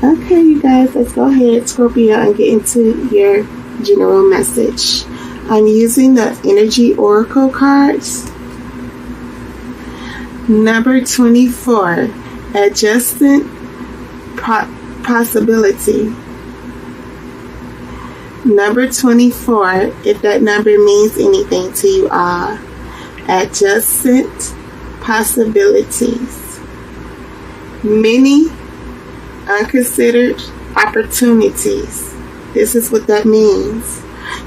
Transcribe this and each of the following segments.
Okay, you guys, let's go ahead, Scorpio, and get into your general message. I'm using the Energy Oracle cards. Number 24, Adjustant Possibility. Number 24, if that number means anything to you all. Adjacent possibilities. Many unconsidered opportunities. This is what that means.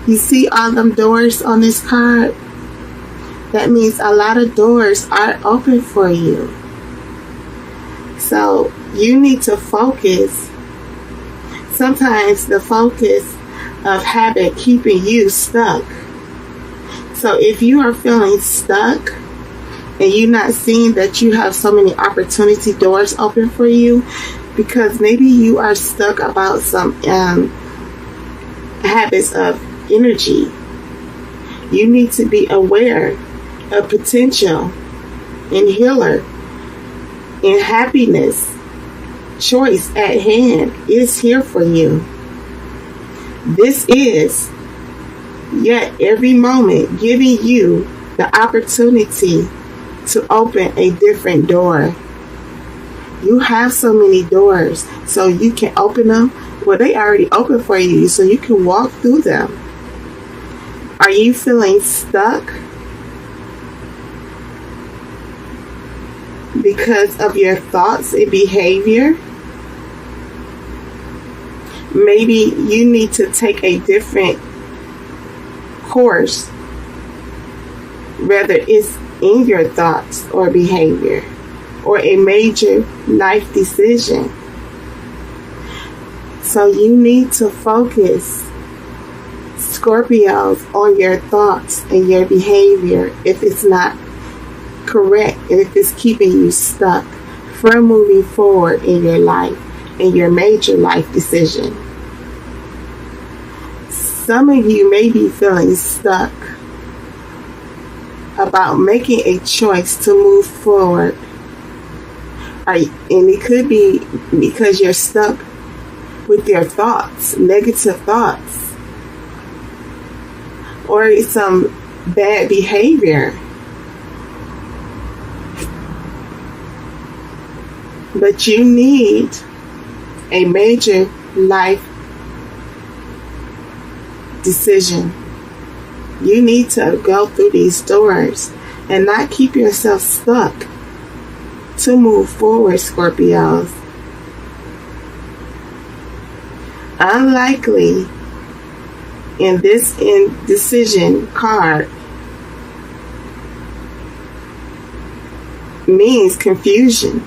You see all them doors on this card? That means a lot of doors are open for you. So you need to focus. Sometimes the focus of habit keeping you stuck. So if you are feeling stuck and you're not seeing that you have so many opportunity doors open for you, because maybe you are stuck about some habits of energy. You need to be aware of potential and healer and happiness. Choice at hand is here for you. This is yet every moment giving you the opportunity to open a different door. You have so many doors, so you can open them. Well, they already open for you, so you can walk through them. Are you feeling stuck because of your thoughts and behavior? Maybe you need to take a different course, whether it's in your thoughts or behavior, or a major life decision. So you need to focus, Scorpios, on your thoughts and your behavior if it's not correct, and if it's keeping you stuck from moving forward in your life, in your major life decision. Some of you may be feeling stuck about making a choice to move forward. And it could be because you're stuck with your thoughts, negative thoughts, or some bad behavior. But you need a major life decision. You need to go through these doors and not keep yourself stuck to move forward, Scorpios. Unlikely in this indecision card means confusion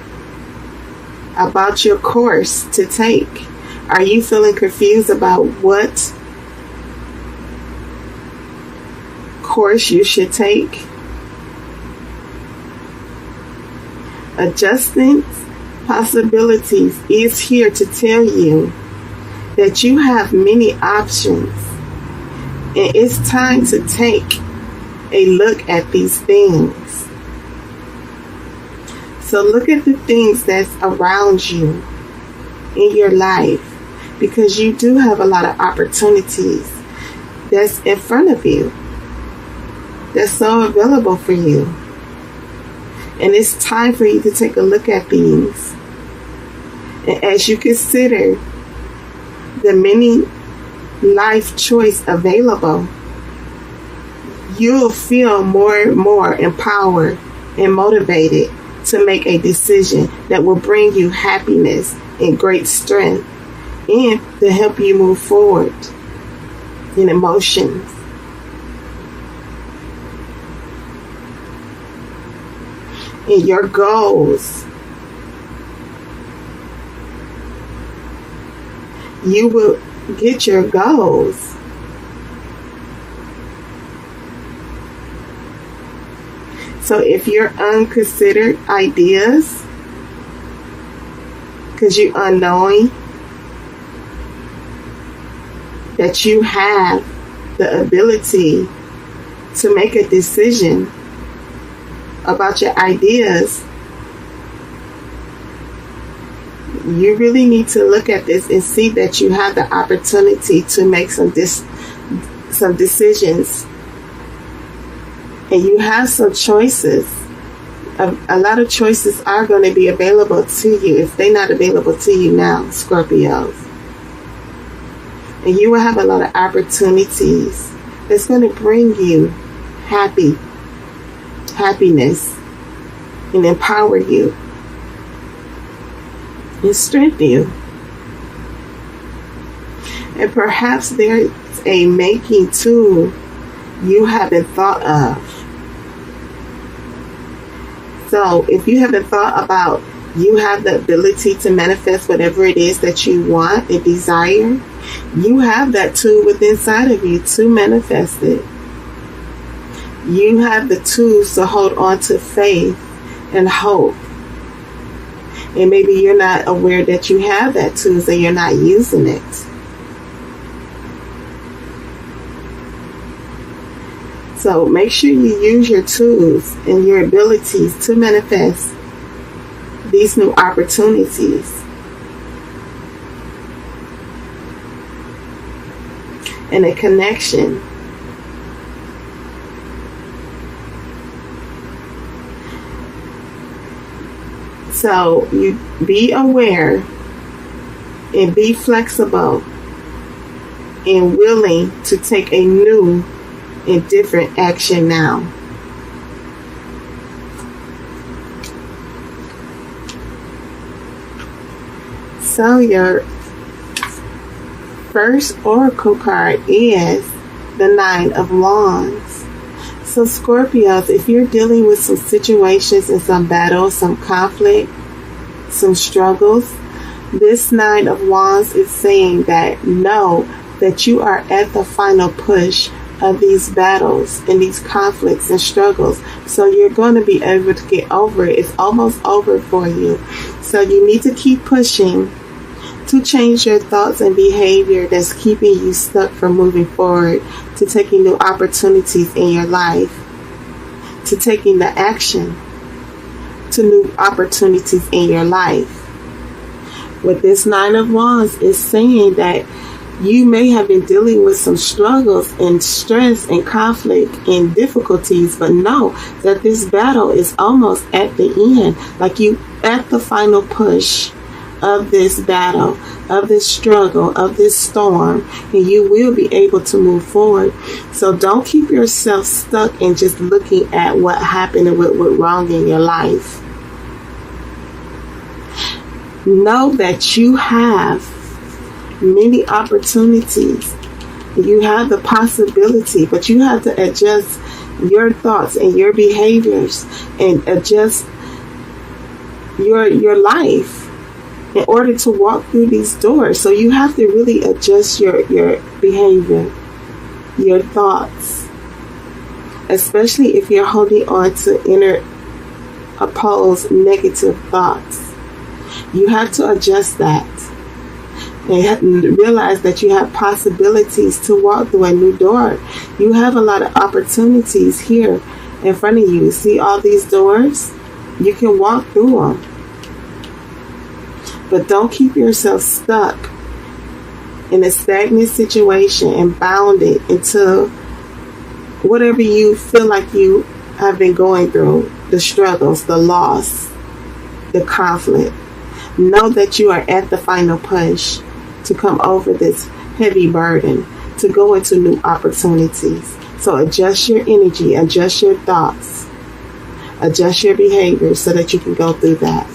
about your course to take. Are you feeling confused about what course you should take? Adjustment Possibilities is here to tell you that you have many options, and it's time to take a look at these things. So look at the things that's around you in your life, because you do have a lot of opportunities that's in front of you, that's so available for you. And it's time for you to take a look at these. And as you consider the many life choice available, you'll feel more and more empowered and motivated to make a decision that will bring you happiness and great strength, and to help you move forward in emotions. And your goals. You will get your goals. So if you're unconsidered ideas, because you're unknowing that you have the ability to make a decision about your ideas, you really need to look at this and see that you have the opportunity to make some decisions, and you have some choices. A lot of choices are going to be available to you if they're not available to you now, Scorpios. And you will have a lot of opportunities that's going to bring you happiness, and empower you and strengthen you. And perhaps there's a making tool you haven't thought of. So if you haven't thought about, you have the ability to manifest whatever it is that you want and desire, you have that tool within inside of you to manifest it. You have the tools to hold on to faith and hope. And maybe you're not aware that you have that tools and you're not using it. So make sure you use your tools and your abilities to manifest these new opportunities. And a connection. So you be aware and be flexible and willing to take a new and different action now. So your first oracle card is the Nine of Wands. So Scorpios, if you're dealing with some situations and some battles, some conflict, some struggles, this Nine of Wands is saying that know that you are at the final push of these battles and these conflicts and struggles. So you're going to be able to get over it. It's almost over for you. So you need to keep pushing to change your thoughts and behavior that's keeping you stuck from moving forward, to taking new opportunities in your life, to taking the action to new opportunities in your life. What this Nine of Wands is saying that you may have been dealing with some struggles and stress and conflict and difficulties, but know that this battle is almost at the end. Like you at the final push of this battle, of this struggle, of this storm, and you will be able to move forward. So don't keep yourself stuck and just looking at what happened and what went wrong in your life. Know that you have many opportunities. You have the possibility, but you have to adjust your thoughts and your behaviors and adjust your life in order to walk through these doors. So you have to really adjust your behavior, your thoughts, especially if you're holding on to inner opposed negative thoughts. You have to adjust that and realize that you have possibilities to walk through a new door. You have a lot of opportunities here in front of you. See all these doors? You can walk through them. But don't keep yourself stuck in a stagnant situation and bounded into whatever you feel like you have been going through, the struggles, the loss, the conflict. Know that you are at the final push to come over this heavy burden, to go into new opportunities. So adjust your energy, adjust your thoughts, adjust your behavior so that you can go through that.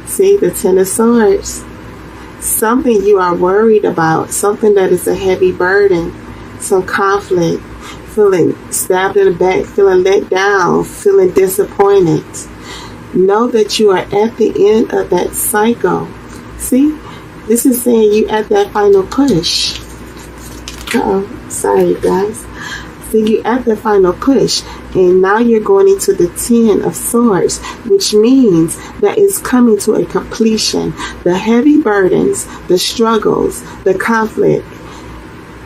See, the Ten of Swords. Something you are worried about, something that is a heavy burden, some conflict, feeling stabbed in the back, feeling let down, feeling disappointed. Know that you are at the end of that cycle. See, this is saying you at that final push. Sorry guys. See, you at the final push, and now you're going into the Ten of Swords, which means that it's coming to a completion. The heavy burdens, the struggles, the conflict,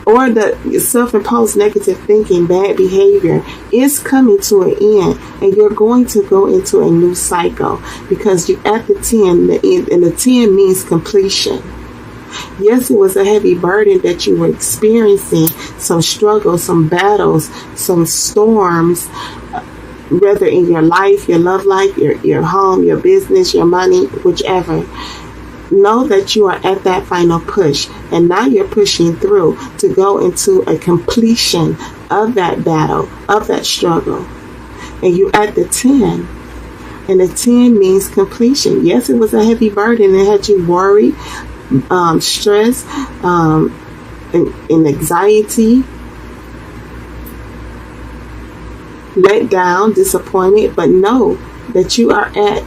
or the self-imposed negative thinking, bad behavior is coming to an end, and you're going to go into a new cycle because you're at the 10, and the 10 means completion. Yes, it was a heavy burden that you were experiencing, some struggles, some battles, some storms, whether in your life, your love life, your home, your business, your money, whichever. Know that you are at that final push, and now you're pushing through to go into a completion of that battle, of that struggle. And you're at the 10, and the 10 means completion. Yes, it was a heavy burden. It had you worried, stress, and anxiety, let down, disappointed, but know that you are at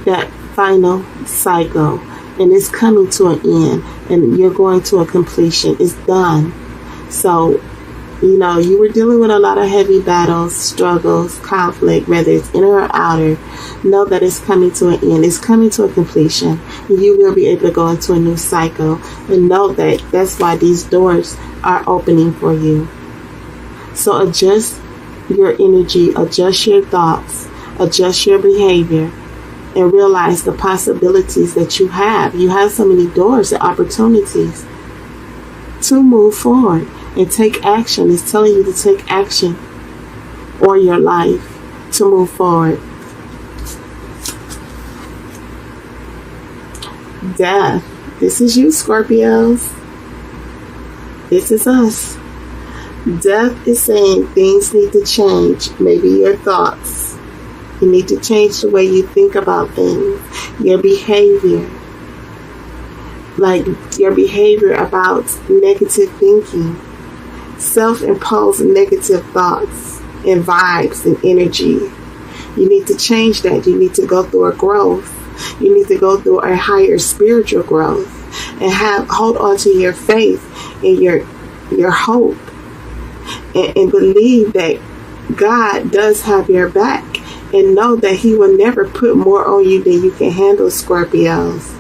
that final cycle, and it's coming to an end, and you're going to a completion. It's done. So, you were dealing with a lot of heavy battles, struggles, conflict, whether it's inner or outer. Know that it's coming to an end. It's coming to a completion, and you will be able to go into a new cycle. And know that that's why these doors are opening for you. So adjust your energy, adjust your thoughts, adjust your behavior, and realize the possibilities that you have. You have so many doors and opportunities to move forward and take action. It's telling you to take action or your life to move forward. Death. This is you, Scorpios. This is us. Death is saying things need to change. Maybe your thoughts. You need to change the way you think about things. Your behavior. Like your behavior about negative thinking. Self-imposed negative thoughts and vibes and energy. You need to change that. You need to go through a growth. You need to go through a higher spiritual growth. And hold on to your faith and your hope. And believe that God does have your back. And know that He will never put more on you than you can handle, Scorpios.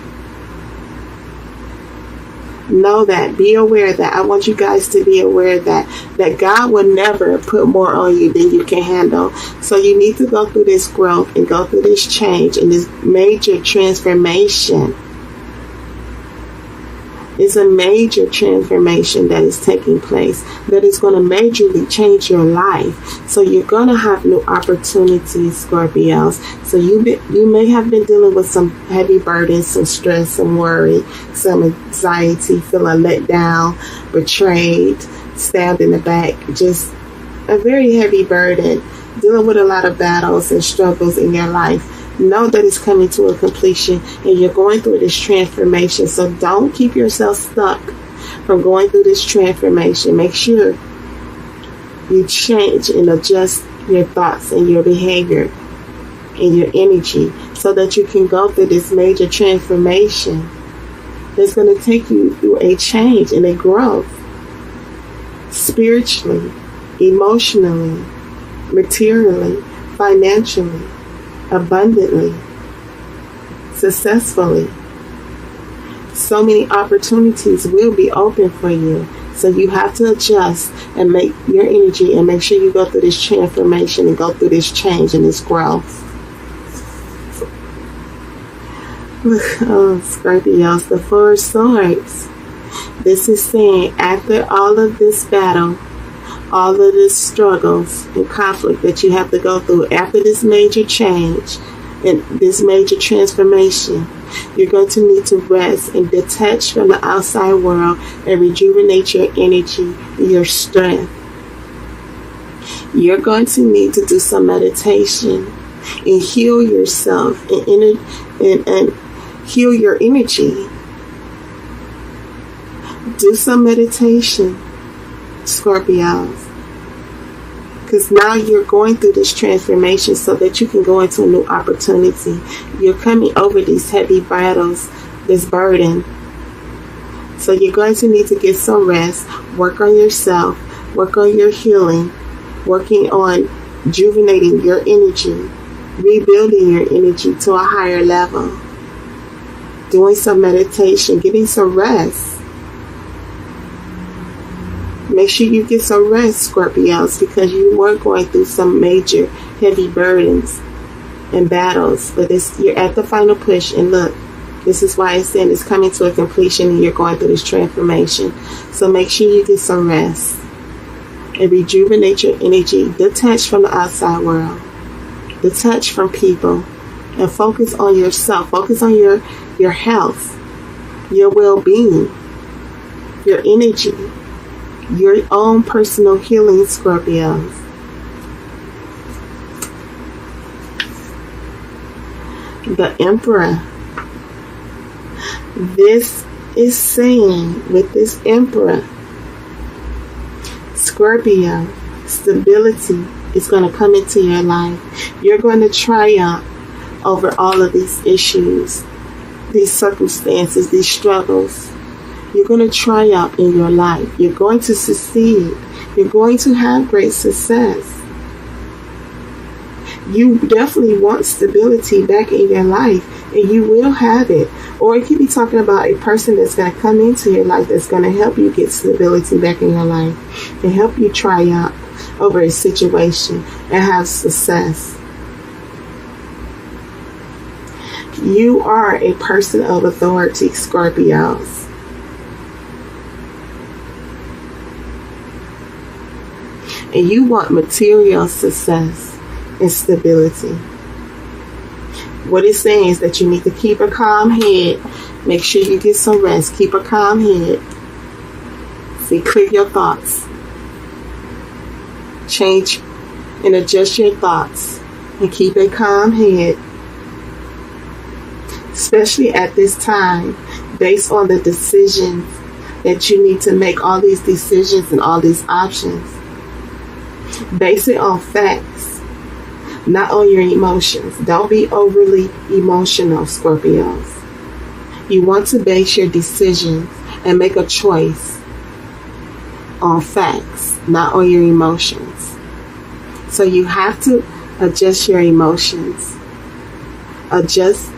Know that. Be aware that. I want you guys to be aware that God will never put more on you than you can handle. So you need to go through this growth and go through this change and this major transformation. It's a major transformation that is taking place that is going to majorly change your life. So you're going to have new opportunities, Scorpios. So you may have been dealing with some heavy burdens, some stress, some worry, some anxiety, feeling let down, betrayed, stabbed in the back. Just a very heavy burden, dealing with a lot of battles and struggles in your life. Know that it's coming to a completion, and you're going through this transformation. So don't keep yourself stuck from going through this transformation. Make sure you change and adjust your thoughts and your behavior and your energy so that you can go through this major transformation that's going to take you through a change and a growth spiritually, emotionally, materially, financially, abundantly, successfully. So many opportunities will be open for you. So you have to adjust and make your energy and make sure you go through this transformation and go through this change and this growth. Oh, Scorpios, the Four of Swords. This is saying after all of this battle, all of this struggles and conflict that you have to go through, after this major change and this major transformation, you're going to need to rest and detach from the outside world and rejuvenate your energy and your strength. You're going to need to do some meditation and heal yourself and heal your energy. Do some meditation, Scorpios. Because now you're going through this transformation so that you can go into a new opportunity. You're coming over these heavy battles, this burden. So you're going to need to get some rest, work on yourself, work on your healing, working on rejuvenating your energy, rebuilding your energy to a higher level, doing some meditation, getting some rest. Make sure you get some rest, Scorpios, because you were going through some major heavy burdens and battles. But you're at the final push, and look, this is why it's saying it's coming to a completion and you're going through this transformation. So make sure you get some rest and rejuvenate your energy. Detach from the outside world. Detach from people. And focus on yourself. Focus on your health, your well-being, your energy, your own personal healing, Scorpios. The Emperor. This is saying with this Emperor, Scorpio, stability is going to come into your life. You're going to triumph over all of these issues, these circumstances, these struggles. You're going to triumph in your life. You're going to succeed. You're going to have great success. You definitely want stability back in your life, and you will have it. Or it could be talking about a person that's going to come into your life that's going to help you get stability back in your life and help you triumph over a situation and have success. You are a person of authority, Scorpios. And you want material success and stability. What it's saying is that you need to keep a calm head. Make sure you get some rest. Keep a calm head. See, clear your thoughts. Change and adjust your thoughts. And keep a calm head. Especially at this time, based on the decisions that you need to make, all these decisions and all these options. Base it on facts, not on your emotions. Don't be overly emotional, Scorpios. You want to base your decisions and make a choice on facts, not on your emotions. So you have to adjust your emotions. Adjust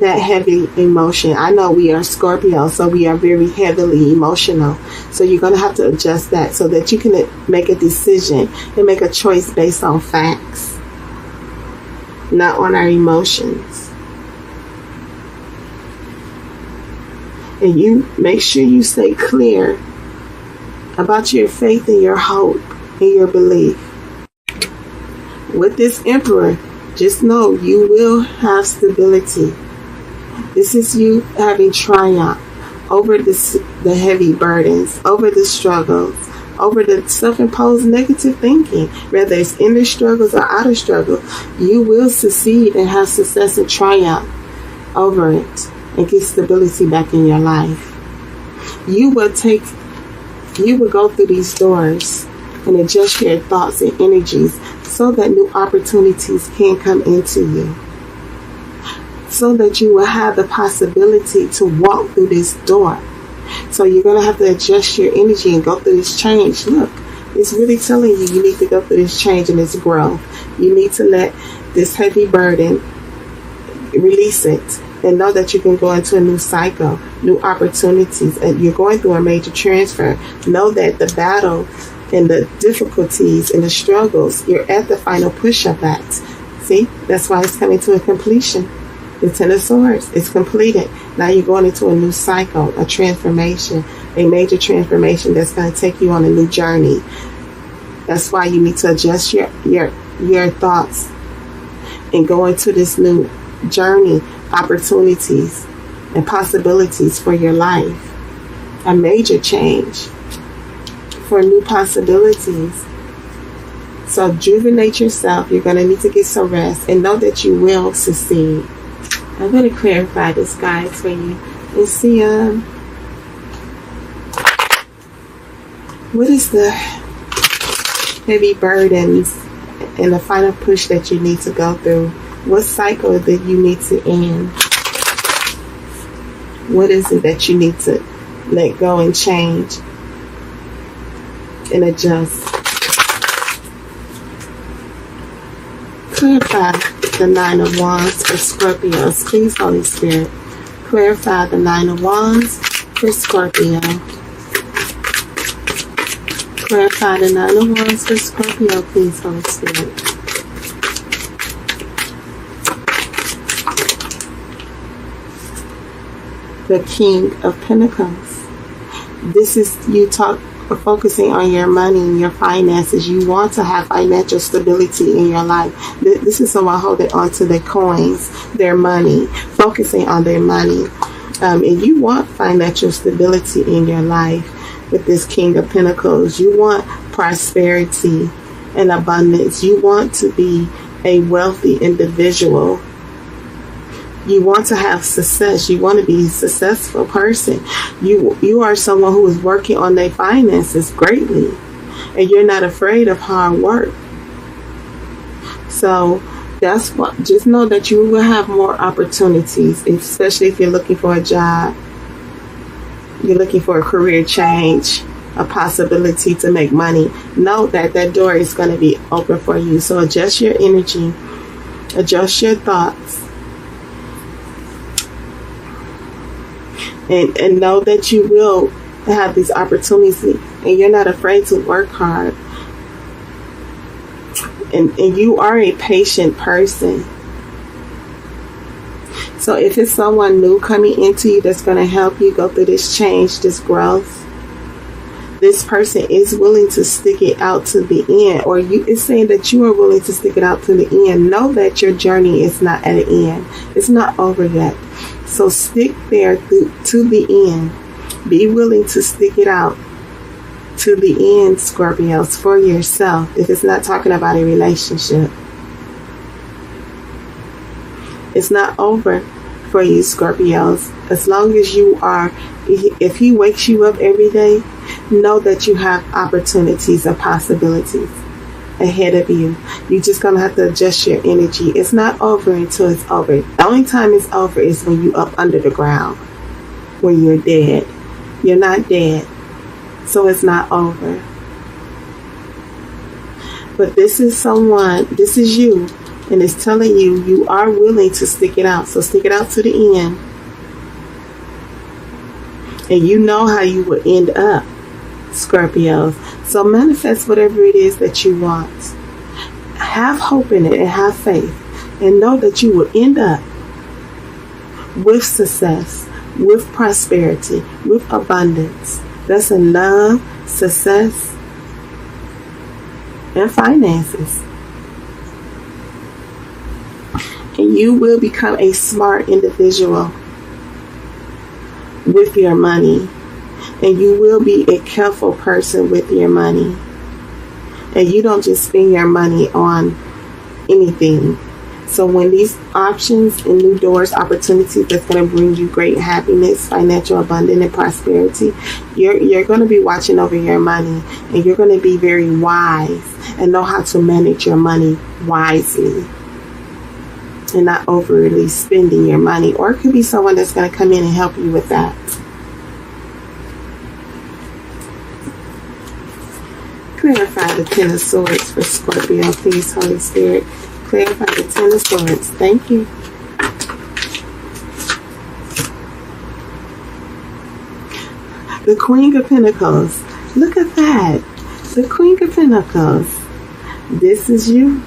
that heavy emotion. I know we are Scorpio, so we are very heavily emotional. So you're going to have to adjust that so that you can make a decision and make a choice based on facts, not on our emotions. And you make sure you stay clear about your faith and your hope and your belief. With this Emperor, just know you will have stability. This is you having triumph over the heavy burdens, over the struggles, over the self-imposed negative thinking. Whether it's inner struggles or outer struggles, you will succeed and have success and triumph over it and get stability back in your life. You will go through these doors and adjust your thoughts and energies so that new opportunities can come into you. So that you will have the possibility to walk through this door. So you're going to have to adjust your energy and go through this change. Look, it's really telling you need to go through this change and this growth. You need to let this heavy burden, release it, and know that you can go into a new cycle, new opportunities, and you're going through a major transfer. Know that the battle and the difficulties and the struggles, you're at the final push-up at. See, that's why it's coming to a completion. The Ten of Swords is completed. Now you're going into a new cycle, a transformation, a major transformation that's going to take you on a new journey. That's why you need to adjust your thoughts and go into this new journey, opportunities and possibilities for your life. A major change for new possibilities. So rejuvenate yourself. You're going to need to get some rest and know that you will succeed. I'm going to clarify this, guys, for you and see what is the heavy burdens and the final push that you need to go through. What cycle that you need to end? What is it that you need to let go and change and adjust? Clarify the Nine of Wands for Scorpios. Please, Holy Spirit, clarify the Nine of Wands for Scorpio. Clarify the Nine of Wands for Scorpio, please, Holy Spirit. The King of Pentacles. This is you focusing on your money and your finances. You want to have financial stability in your life. This is someone holding on to their coins, their money, focusing on their money. And you want financial stability in your life with this King of Pentacles. You want prosperity and abundance. You want to be a wealthy individual. You want to have success. You want to be a successful person. You are someone who is working on their finances greatly. And you're not afraid of hard work. So that's what, just know that you will have more opportunities, especially if you're looking for a job. You're looking for a career change, a possibility to make money. Know that that door is going to be open for you. So adjust your energy. Adjust your thoughts. And know that you will have these opportunities, and you're not afraid to work hard. And you are a patient person. So if it's someone new coming into you that's going to help you go through this change, this growth, this person is willing to stick it out to the end, or it's saying that you are willing to stick it out to the end. Know that your journey is not at an end. It's not over yet. So stick there to the end. Be willing to stick it out to the end, Scorpios, for yourself. If it's not talking about a relationship, it's not over for you, Scorpios. As long as you are, if he wakes you up every day, know that you have opportunities and possibilities ahead of you. You're just going to have to adjust your energy. It's not over until it's over. The only time it's over is when you're up under the ground, when you're dead. You're not dead, so it's not over. But this is someone, this is you, and it's telling you you are willing to stick it out. So stick it out to the end. And you know how you will end up, Scorpios. So manifest whatever it is that you want. Have hope in it and have faith. And know that you will end up with success, with prosperity, with abundance. That's in love, success, and finances. And you will become a smart individual with your money. And you will be a careful person with your money. And you don't just spend your money on anything. So when these options and new doors, opportunities that's going to bring you great happiness, financial abundance, and prosperity, you're going to be watching over your money. And you're going to be very wise and know how to manage your money wisely. And not overly spending your money. Or it could be someone that's going to come in and help you with that. Clarify the Ten of Swords for Scorpio, please, Holy Spirit. Clarify the Ten of Swords. Thank you. The Queen of Pentacles. Look at that. The Queen of Pentacles. This is you.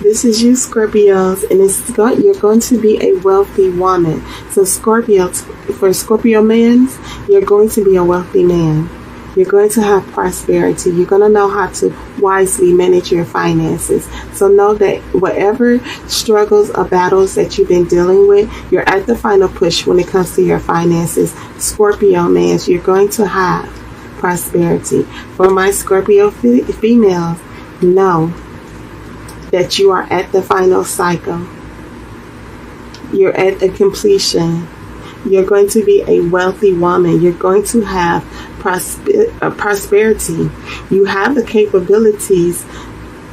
This is you, Scorpios, and you're going to be a wealthy woman. So Scorpios, for Scorpio men, you're going to be a wealthy man. You're going to have prosperity. You're going to know how to wisely manage your finances. So know that whatever struggles or battles that you've been dealing with, you're at the final push when it comes to your finances. Scorpio man, you're going to have prosperity. For my Scorpio females, know that you are at the final cycle. You're at the completion. You're going to be a wealthy woman. You're going to have prosperity. You have the capabilities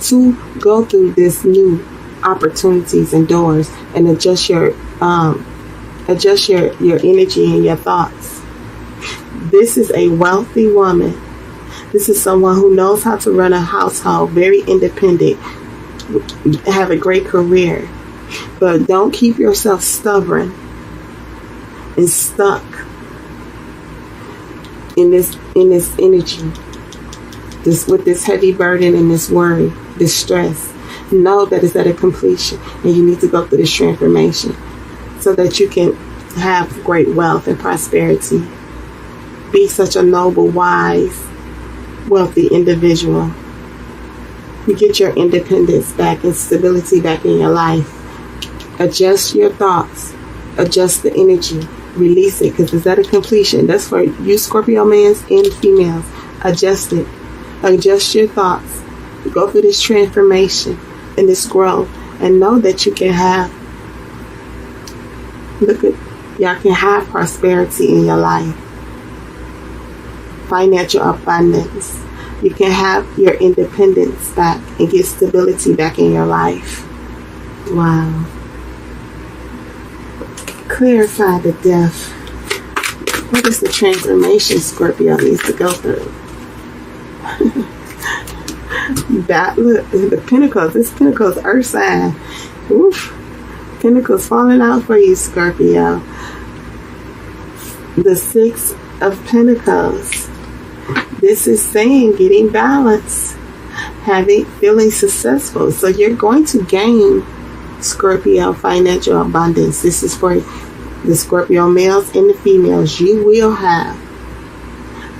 to go through this new opportunities and doors and adjust your energy and your thoughts. This is a wealthy woman. This is someone who knows how to run a household, very independent, have a great career. But don't keep yourself stubborn and stuck in this energy. with this heavy burden and this worry, this stress. Know that it's at a completion, and you need to go through this transformation so that you can have great wealth and prosperity. Be such a noble, wise, wealthy individual. You get your independence back and stability back in your life. Adjust your thoughts. Adjust the energy. Release it, because it's at a completion. That's for you Scorpio males and females. Adjust it. Adjust your thoughts. Go through this transformation and this growth, and know that you can have, y'all can have prosperity in your life. Financial abundance. You can have your independence back and get stability back in your life. Wow. Clarify the death. What is the transformation Scorpio needs to go through? That, look, the Pentacles. This Pentacles earth sign. Oof. Pentacles falling out for you, Scorpio. The Six of Pentacles. This is saying getting balance, feeling successful. So you're going to gain, Scorpio, financial abundance. This is for the Scorpio males and the females. You will have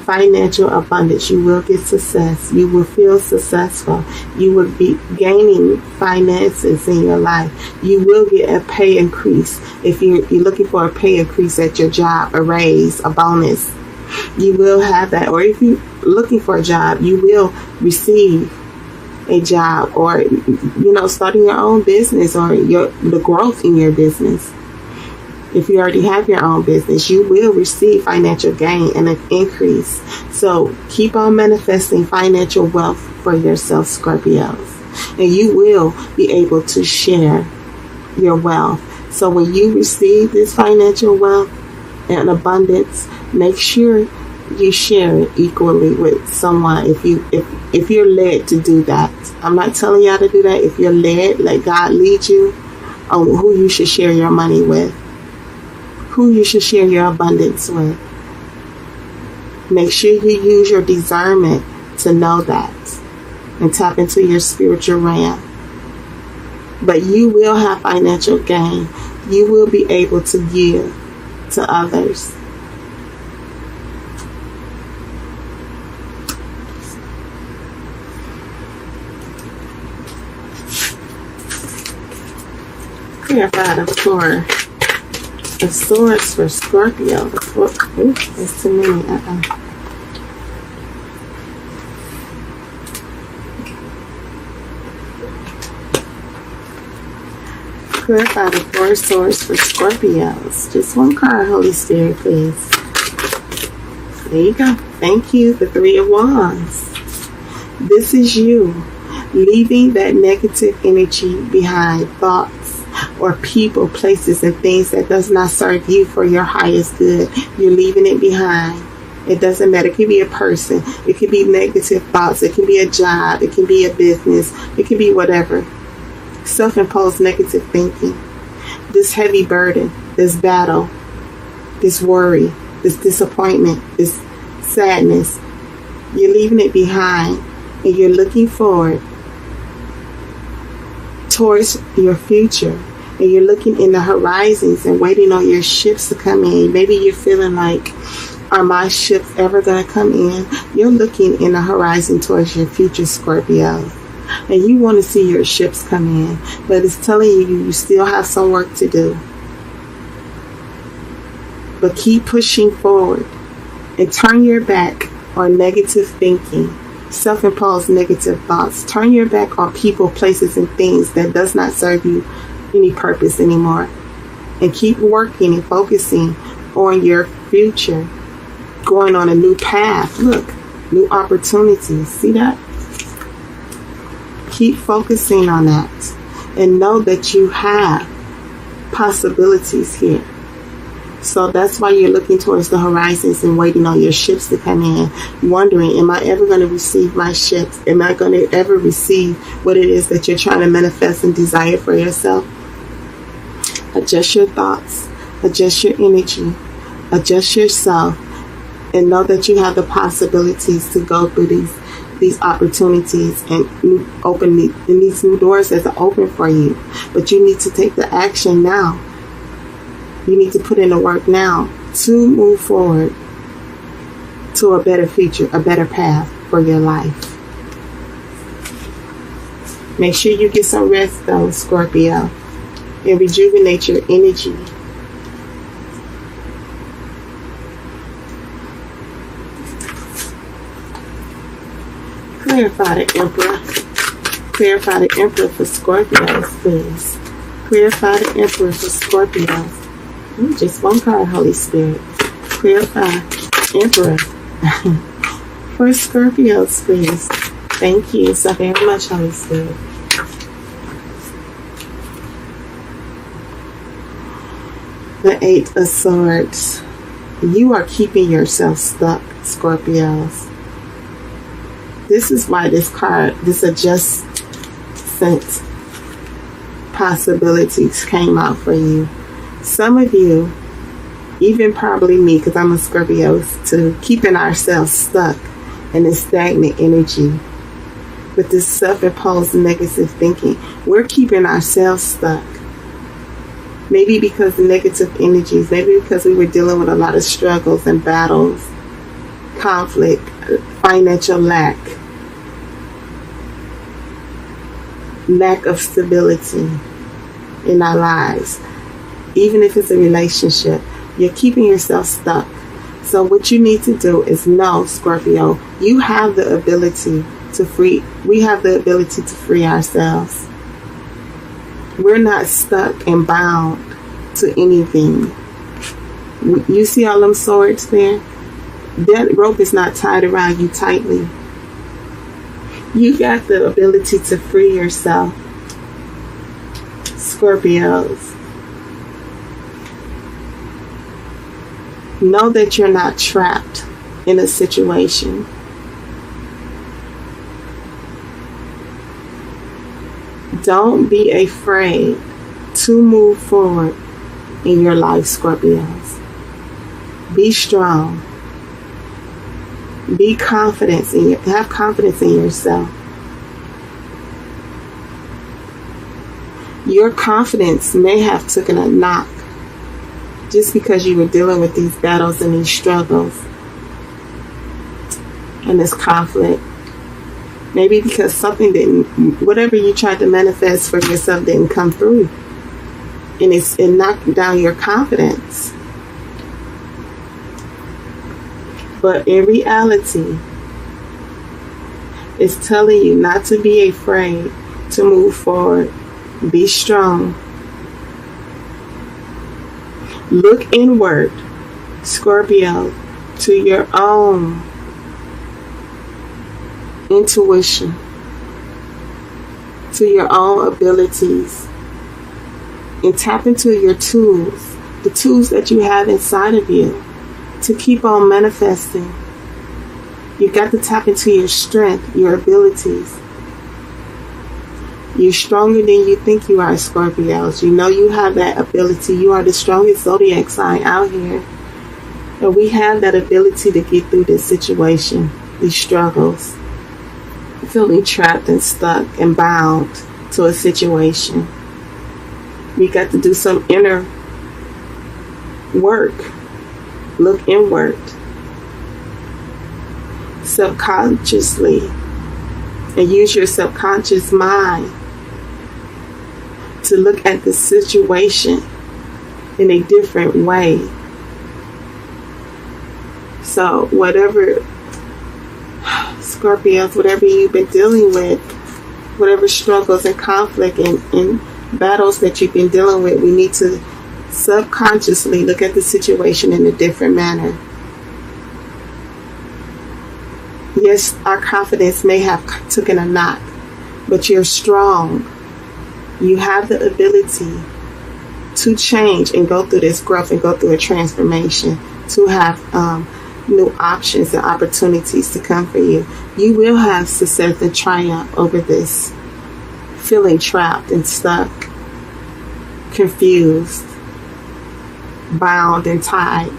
financial abundance. You will get success. You will feel successful. You will be gaining finances in your life. You will get a pay increase. If you're looking for a pay increase at your job, a raise, a bonus, you will have that. Or if you're looking for a job, you will receive a job, or starting your own business, or the growth in your business. If you already have your own business, you will receive financial gain and an increase. So keep on manifesting financial wealth for yourself, Scorpios, and you will be able to share your wealth. So when you receive this financial wealth and abundance, make sure you share it equally with someone. If you're led to do that, I'm not telling y'all to do that. If you're led, let God lead you on who you should share your money with, who you should share your abundance with. Make sure you use your discernment to know that and tap into your spiritual realm. But you will have financial gain. You will be able to give to others. Clarify the Four of Swords for Scorpio. That's too many. Clarify the Four of Swords for Scorpios. Just one card, Holy Spirit, please. There you go. Thank you. The Three of Wands. This is you leaving that negative energy behind, thoughts or people, places, and things that does not serve you for your highest good. You're leaving it behind. It doesn't matter. It could be a person. It could be negative thoughts. It can be a job. It can be a business. It can be whatever. Self-imposed negative thinking. This heavy burden, this battle, this worry, this disappointment, this sadness. You're leaving it behind, and you're looking forward towards your future, and you're looking in the horizons and waiting on your ships to come in. Maybe you're feeling like, are my ships ever going to come in? You're looking in the horizon towards your future, Scorpio, and you want to see your ships come in, but it's telling you still have some work to do. But keep pushing forward and turn your back on negative thinking, self-imposed negative thoughts. Turn your back on people, places, and things that does not serve you any purpose anymore. And keep working and focusing on your future. Going on a new path. Look, new opportunities. See that? Keep focusing on that. And know that you have possibilities here. So that's why you're looking towards the horizons and waiting on your ships to come in, wondering, am I ever going to receive my ships? Am I going to ever receive what it is that you're trying to manifest and desire for yourself? Adjust your thoughts, adjust your energy, adjust yourself, and know that you have the possibilities to go through these opportunities and these new doors that are open for you. But you need to take the action now. You need to put in the work now to move forward to a better future, a better path for your life. Make sure you get some rest though, Scorpio, and rejuvenate your energy. Clarify the Emperor. Clarify the Emperor for Scorpios, please. Clarify the Emperor for Scorpios. Just one card, Holy Spirit. Clarify Emperor for Scorpios, please. Thank you so very much, Holy Spirit. The Eight of Swords. You are keeping yourself stuck, Scorpios. This is why this card, this adjustment possibilities came out for you. Some of you, even probably me, because I'm a Scorpio too, keeping ourselves stuck in this stagnant energy with this self-imposed negative thinking. We're keeping ourselves stuck. Maybe because of negative energies, maybe because we were dealing with a lot of struggles and battles, conflict, financial lack of stability in our lives. Even if it's a relationship, you're keeping yourself stuck. So what you need to do is know, Scorpio, you have the ability to free. We have the ability to free ourselves. We're not stuck and bound to anything. You see all them swords there? That rope is not tied around you tightly. You got the ability to free yourself, Scorpios. Know that you're not trapped in a situation. Don't be afraid to move forward in your life, Scorpios. Be strong. Be confident have confidence in yourself. Your confidence may have taken a knock just because you were dealing with these battles and these struggles and this conflict. Maybe because whatever you tried to manifest for yourself didn't come through. And it knocked down your confidence. But in reality, it's telling you not to be afraid to move forward. Be strong. Look inward, Scorpio, to your own intuition, to your own abilities, and tap into your tools, the tools that you have inside of you to keep on manifesting. You got to tap into your strength, your abilities. You're stronger than you think you are, Scorpios. You know you have that ability. You are the strongest zodiac sign out here. And we have that ability to get through this situation, these struggles. Feeling trapped and stuck and bound to a situation. We got to do some inner work. Look inward. Subconsciously. And use your subconscious mind to look at the situation in a different way. So whatever, Scorpios, whatever you've been dealing with, whatever struggles and conflict and battles that you've been dealing with, we need to subconsciously look at the situation in a different manner. Yes, our confidence may have taken a knock, but you're strong. You have the ability to change and go through this growth and go through a transformation, to have new options and opportunities to come for you. You will have success and triumph over this feeling trapped and stuck, confused, bound and tied.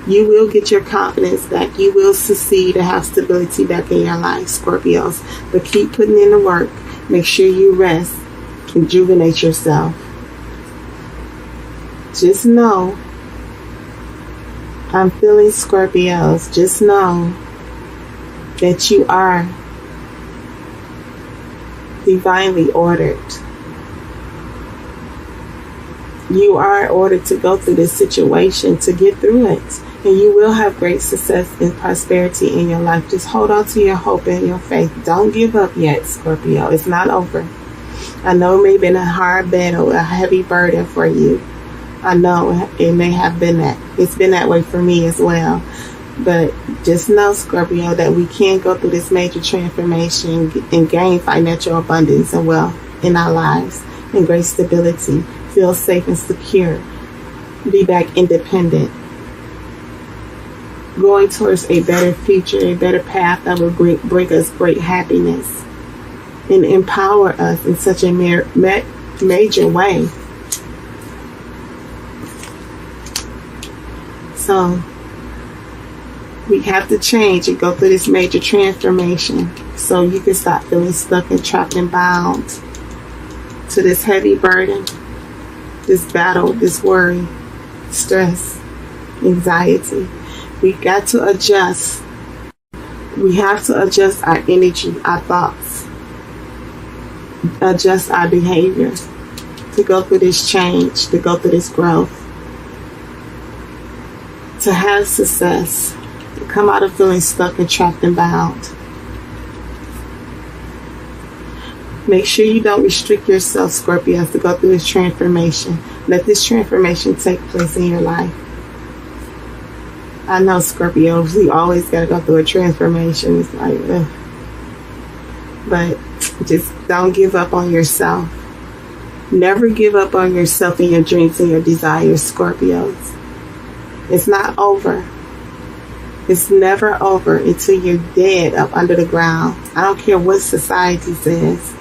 You will get your confidence back. You will succeed and have stability back in your life, Scorpios. But keep putting in the work. Make sure you rest. Rejuvenate yourself. Just know, I'm feeling Scorpios. Just know that you are divinely ordered. You are ordered to go through this situation, to get through it. And you will have great success and prosperity in your life. Just hold on to your hope and your faith. Don't give up yet, Scorpio. It's not over. I know it may have been a hard battle, a heavy burden for you. I know it may have been that. It's been that way for me as well. But just know, Scorpio, that we can go through this major transformation and gain financial abundance and wealth in our lives and great stability. Feel safe and secure. Be back independent. Going towards a better future, a better path that will bring us great happiness and empower us in such a major way. So we have to change and go through this major transformation so you can stop feeling stuck and trapped and bound to this heavy burden, this battle, this worry, stress, anxiety. We got to adjust. We have to adjust our energy, our thoughts, adjust our behavior to go through this change, to go through this growth, to have success, to come out of feeling stuck and trapped and bound. Make sure you don't restrict yourself, Scorpios, to go through this transformation. Let this transformation take place in your life. I know, Scorpios, we always got to go through a transformation. It's like, ugh. But just don't give up on yourself. Never give up on yourself and your dreams and your desires, Scorpios. It's not over. It's never over until you're dead up under the ground. I don't care what society says.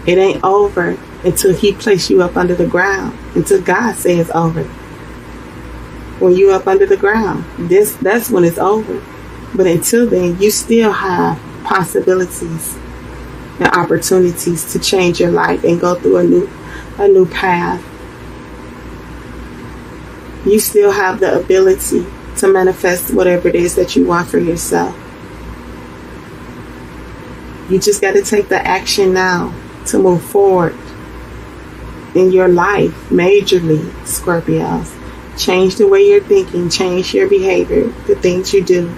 It ain't over until he placed you up under the ground. Until God says over. When you up under the ground, that's when it's over. But until then, you still have possibilities and opportunities to change your life and go through a new path. You still have the ability to manifest whatever it is that you want for yourself. You just got to take the action now to move forward in your life majorly, Scorpios. Change the way you're thinking, change your behavior, the things you do.